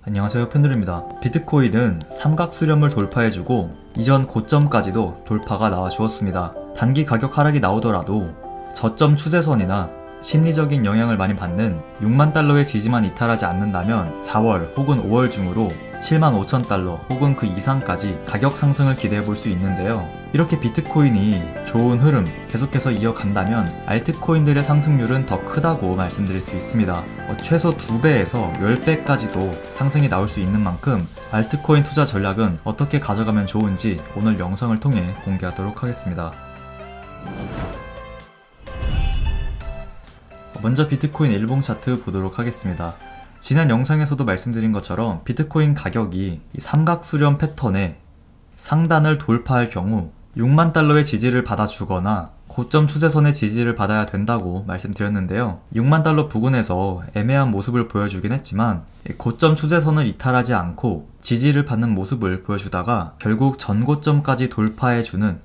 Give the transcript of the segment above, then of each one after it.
안녕하세요, 펜들입니다. 비트코인은 삼각 수렴을 돌파해주고 이전 고점까지도 돌파가 나와주었습니다. 단기 가격 하락이 나오더라도 저점 추세선이나 심리적인 영향을 많이 받는 6만 달러의 지지만 이탈하지 않는다면 4월 혹은 5월 중으로 7만 5천 달러 혹은 그 이상까지 가격 상승을 기대해 볼 수 있는데요. 이렇게 비트코인이 좋은 흐름 계속해서 이어간다면 알트코인들의 상승률은 더 크다고 말씀드릴 수 있습니다. 최소 2배에서 10배까지도 상승이 나올 수 있는 만큼 알트코인 투자 전략은 어떻게 가져가면 좋은지 오늘 영상을 통해 공개하도록 하겠습니다. 먼저 비트코인 일봉 차트 보도록 하겠습니다. 지난 영상에서도 말씀드린 것처럼 비트코인 가격이 이 삼각 수렴 패턴의 상단을 돌파할 경우 6만 달러의 지지를 받아주거나 고점 추세선의 지지를 받아야 된다고 말씀드렸는데요. 6만 달러 부근에서 애매한 모습을 보여주긴 했지만 고점 추세선을 이탈하지 않고 지지를 받는 모습을 보여주다가 결국 전고점까지 돌파해주는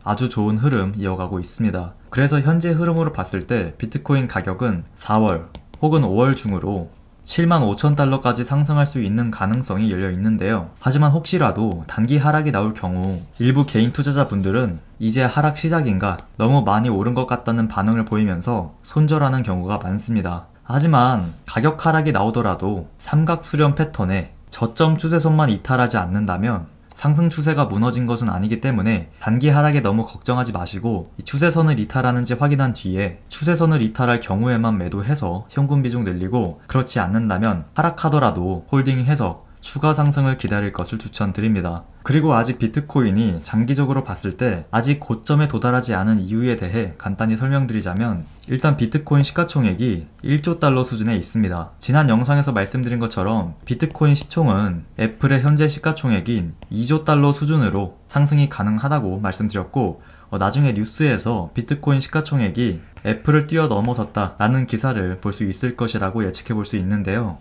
아주 좋은 흐름 이어가고 있습니다. 그래서 현재 흐름으로 봤을 때 비트코인 가격은 4월 혹은 5월 중으로 7만 5천 달러까지 상승할 수 있는 가능성이 열려 있는데요. 하지만 혹시라도 단기 하락이 나올 경우 일부 개인 투자자분들은 이제 하락 시작인가, 너무 많이 오른 것 같다는 반응을 보이면서 손절하는 경우가 많습니다. 하지만 가격 하락이 나오더라도 삼각 수렴 패턴에 저점 추세선만 이탈하지 않는다면 상승 추세가 무너진 것은 아니기 때문에 단기 하락에 너무 걱정하지 마시고 이 추세선을 이탈하는지 확인한 뒤에 추세선을 이탈할 경우에만 매도해서 현금 비중 늘리고, 그렇지 않는다면 하락하더라도 홀딩해서 추가 상승을 기다릴 것을 추천드립니다. 그리고 아직 비트코인이 장기적으로 봤을 때 아직 고점에 도달하지 않은 이유에 대해 간단히 설명드리자면, 일단 비트코인 시가총액이 1조 달러 수준에 있습니다. 지난 영상에서 말씀드린 것처럼 비트코인 시총은 애플의 현재 시가총액인 2조 달러 수준으로 상승이 가능하다고 말씀드렸고, 나중에 뉴스에서 비트코인 시가총액이 애플을 뛰어넘어섰다 라는 기사를 볼 수 있을 것이라고 예측해 볼 수 있는데요.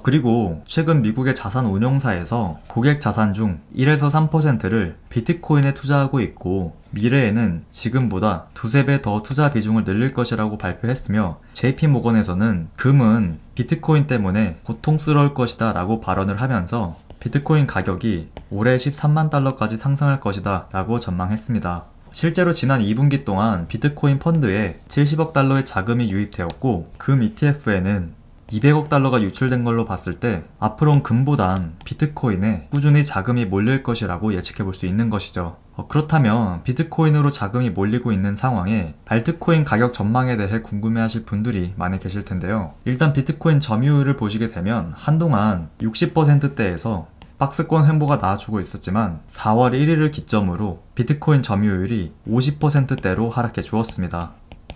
그리고 최근 미국의 자산 운용사에서 고객 자산 중 1에서 3%를 비트코인에 투자하고 있고, 미래에는 지금보다 2~3배 더 투자 비중을 늘릴 것이라고 발표했으며, JP모건에서는 금은 비트코인 때문에 고통스러울 것이다 라고 발언을 하면서 비트코인 가격이 올해 13만 달러까지 상승할 것이다 라고 전망했습니다. 실제로 지난 2분기 동안 비트코인 펀드에 70억 달러의 자금이 유입되었고, 금 ETF에는 200억 달러가 유출된 걸로 봤을 때 앞으로는 금보단 비트코인에 꾸준히 자금이 몰릴 것이라고 예측해 볼 수 있는 것이죠. 그렇다면 비트코인으로 자금이 몰리고 있는 상황에 알트코인 가격 전망에 대해 궁금해하실 분들이 많이 계실 텐데요. 일단 비트코인 점유율을 보시게 되면 한동안 60%대에서 박스권 횡보가 나와주고 있었지만 4월 1일을 기점으로 비트코인 점유율이 50%대로 하락해 주었습니다.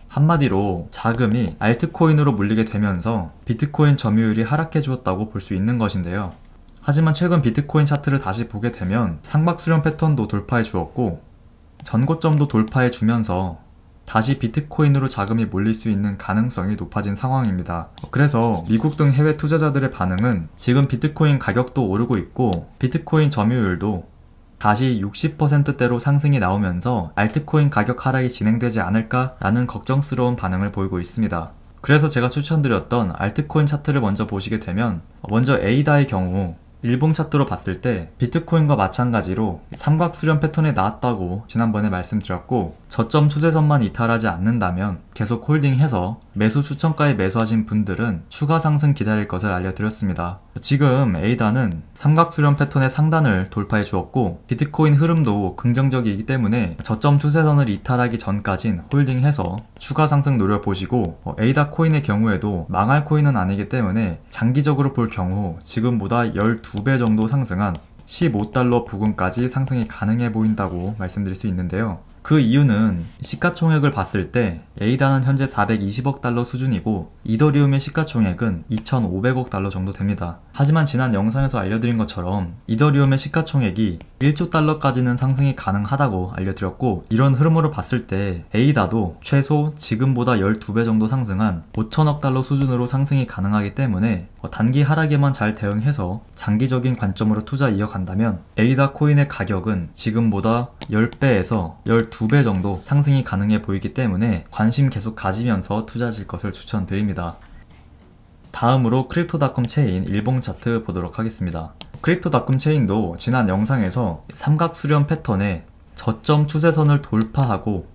한마디로 자금이 알트코인으로 몰리게 되면서 비트코인 점유율이 하락해 주었다고 볼 수 있는 것인데요. 하지만 최근 비트코인 차트를 다시 보게 되면 삼각 수렴 패턴도 돌파해 주었고 전고점도 돌파해 주면서 다시 비트코인으로 자금이 몰릴 수 있는 가능성이 높아진 상황입니다. 그래서 미국 등 해외 투자자들의 반응은 지금 비트코인 가격도 오르고 있고 비트코인 점유율도 다시 60%대로 상승이 나오면서 알트코인 가격 하락이 진행되지 않을까 라는 걱정스러운 반응을 보이고 있습니다. 그래서 제가 추천드렸던 알트코인 차트를 먼저 보시게 되면, 먼저 에이다의 경우 일봉 차트로 봤을 때 비트코인과 마찬가지로 삼각 수렴 패턴에 나왔다고 지난번에 말씀드렸고, 저점 추세선만 이탈하지 않는다면 계속 홀딩해서 매수 추천가에 매수하신 분들은 추가 상승 기다릴 것을 알려드렸습니다. 지금 에이다는 삼각 수렴 패턴의 상단을 돌파해 주었고 비트코인 흐름도 긍정적이기 때문에 저점 추세선을 이탈하기 전까진 홀딩해서 추가 상승 노려보시고, 에이다 코인의 경우에도 망할 코인은 아니기 때문에 장기적으로 볼 경우 지금보다 12배 정도 상승한 15달러 부근까지 상승이 가능해 보인다고 말씀드릴 수 있는데요. 그 이유는 시가총액을 봤을 때 에이다는 현재 420억 달러 수준이고 이더리움의 시가총액은 2,500억 달러 정도 됩니다. 하지만 지난 영상에서 알려드린 것처럼 이더리움의 시가총액이 1조 달러까지는 상승이 가능하다고 알려드렸고, 이런 흐름으로 봤을 때 에이다도 최소 지금보다 12배 정도 상승한 5천억 달러 수준으로 상승이 가능하기 때문에 단기 하락에만 잘 대응해서 장기적인 관점으로 투자 이어간다면 에이다 코인의 가격은 지금보다 10배에서 12배 정도 상승이 가능해 보이기 때문에 관심 계속 가지면서 투자하실 것을 추천드립니다. 다음으로 크립토닷컴 체인 일봉 차트 보도록 하겠습니다. 크립토닷컴 체인도 지난 영상에서 삼각 수렴 패턴의 저점 추세선을 돌파하고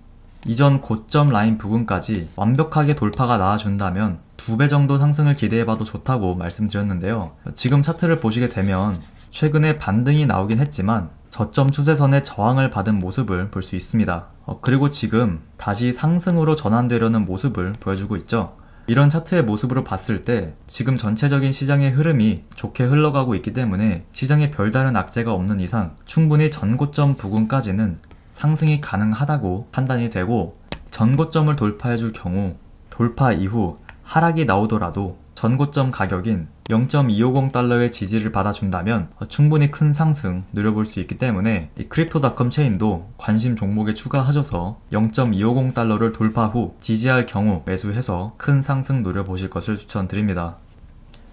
이전 고점 라인 부근까지 완벽하게 돌파가 나와준다면 2배 정도 상승을 기대해봐도 좋다고 말씀드렸는데요. 지금 차트를 보시게 되면 최근에 반등이 나오긴 했지만 저점 추세선의 저항을 받은 모습을 볼 수 있습니다. 그리고 지금 다시 상승으로 전환되려는 모습을 보여주고 있죠. 이런 차트의 모습으로 봤을 때 지금 전체적인 시장의 흐름이 좋게 흘러가고 있기 때문에 시장에 별다른 악재가 없는 이상 충분히 전고점 부근까지는 상승이 가능하다고 판단이 되고, 전고점을 돌파해줄 경우 돌파 이후 하락이 나오더라도 전고점 가격인 0.250달러의 지지를 받아준다면 충분히 큰 상승 누려볼 수 있기 때문에 이 크립토닷컴 체인도 관심 종목에 추가하셔서 0.250달러를 돌파 후 지지할 경우 매수해서 큰 상승 노려보실 것을 추천드립니다.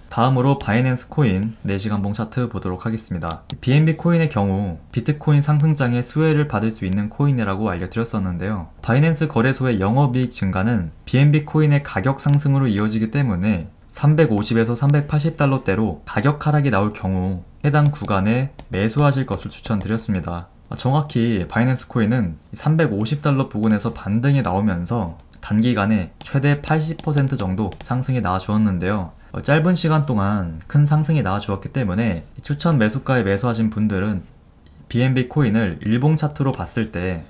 다음으로 바이낸스 코인 4시간봉 차트 보도록 하겠습니다. BNB 코인의 경우 비트코인 상승장의 수혜를 받을 수 있는 코인이라고 알려드렸었는데요. 바이낸스 거래소의 영업이익 증가는 BNB 코인의 가격 상승으로 이어지기 때문에 350에서 380달러대로 가격 하락이 나올 경우 해당 구간에 매수하실 것을 추천드렸습니다. 정확히 바이낸스 코인은 350달러 부근에서 반등이 나오면서 단기간에 최대 80% 정도 상승이 나와주었는데요. 짧은 시간 동안 큰 상승이 나와주었기 때문에 추천 매수가에 매수하신 분들은 BNB 코인을 일봉 차트로 봤을 때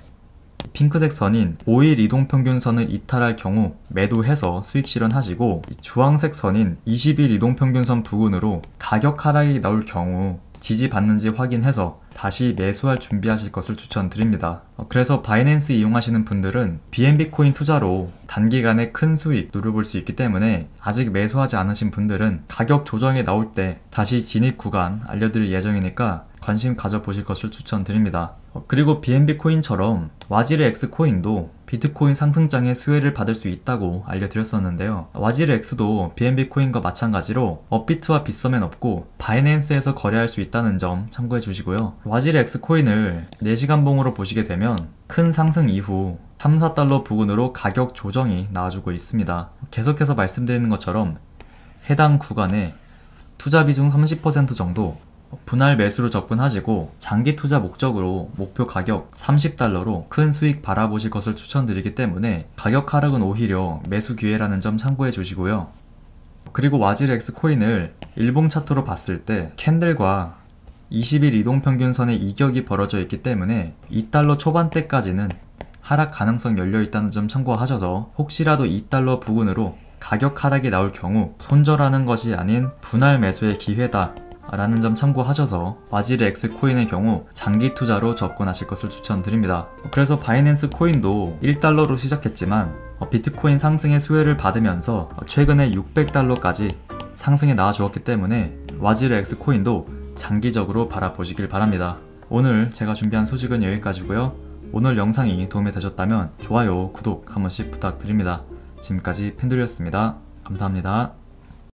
핑크색 선인 5일 이동평균선을 이탈할 경우 매도해서 수익 실현하시고, 주황색 선인 20일 이동평균선 부근으로 가격 하락이 나올 경우 지지받는지 확인해서 다시 매수할 준비하실 것을 추천드립니다. 그래서 바이낸스 이용하시는 분들은 BNB 코인 투자로 단기간에 큰 수익 누려볼 수 있기 때문에 아직 매수하지 않으신 분들은 가격 조정이 나올 때 다시 진입 구간 알려드릴 예정이니까 관심 가져보실 것을 추천드립니다. 그리고 BNB 코인처럼 와지르 X 코인도 비트코인 상승장의 수혜를 받을 수 있다고 알려드렸었는데요. 와지르 X도 BNB 코인과 마찬가지로 업비트와 빗썸엔 없고 바이낸스에서 거래할 수 있다는 점 참고해 주시고요. 와지르 X 코인을 4시간봉으로 보시게 되면 큰 상승 이후 3, 4달러 부근으로 가격 조정이 나와주고 있습니다. 계속해서 말씀드리는 것처럼 해당 구간에 투자 비중 30% 정도 분할 매수로 접근하시고 장기 투자 목적으로 목표 가격 30달러로 큰 수익 바라보실 것을 추천드리기 때문에 가격 하락은 오히려 매수 기회라는 점 참고해 주시고요. 그리고 와지르 X 코인을 일봉 차트로 봤을 때 캔들과 20일 이동평균선의 이격이 벌어져 있기 때문에 2달러 초반대까지는 하락 가능성 열려 있다는 점 참고하셔서 혹시라도 2달러 부근으로 가격 하락이 나올 경우 손절하는 것이 아닌 분할 매수의 기회다 라는 점 참고하셔서 와지르 X 코인의 경우 장기 투자로 접근하실 것을 추천드립니다. 그래서 바이낸스 코인도 1달러로 시작했지만 비트코인 상승의 수혜를 받으면서 최근에 600달러까지 상승에 나와주었기 때문에 와지르 X 코인도 장기적으로 바라보시길 바랍니다. 오늘 제가 준비한 소식은 여기까지고요. 오늘 영상이 도움이 되셨다면 좋아요, 구독 한 번씩 부탁드립니다. 지금까지 펜들이었습니다. 감사합니다.